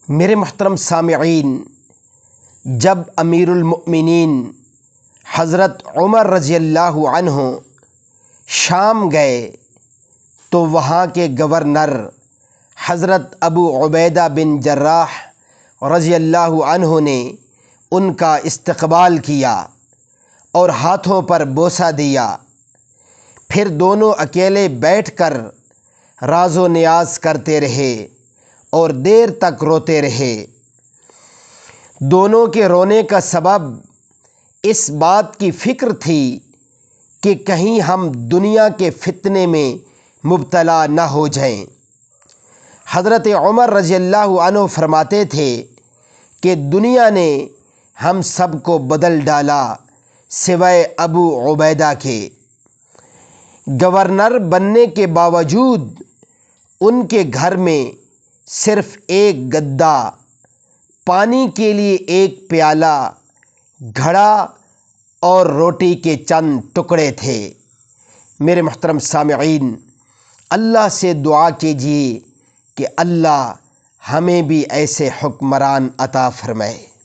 میرے محترم سامعین، جب امیر المؤمنین حضرت عمر رضی اللہ عنہ شام گئے تو وہاں کے گورنر حضرت ابو عبیدہ بن جراح رضی اللہ عنہ نے ان کا استقبال کیا اور ہاتھوں پر بوسہ دیا۔ پھر دونوں اکیلے بیٹھ کر راز و نیاز کرتے رہے اور دیر تک روتے رہے۔ دونوں کے رونے کا سبب اس بات کی فکر تھی کہ کہیں ہم دنیا کے فتنے میں مبتلا نہ ہو جائیں۔ حضرت عمر رضی اللہ عنہ فرماتے تھے کہ دنیا نے ہم سب کو بدل ڈالا سوائے ابو عبیدہ کے۔ گورنر بننے کے باوجود ان کے گھر میں صرف ایک گدا، پانی کے لیے ایک پیالہ، گھڑا اور روٹی کے چند ٹکڑے تھے۔ میرے محترم سامعین، اللہ سے دعا کیجیے کہ اللہ ہمیں بھی ایسے حکمران عطا فرمائے۔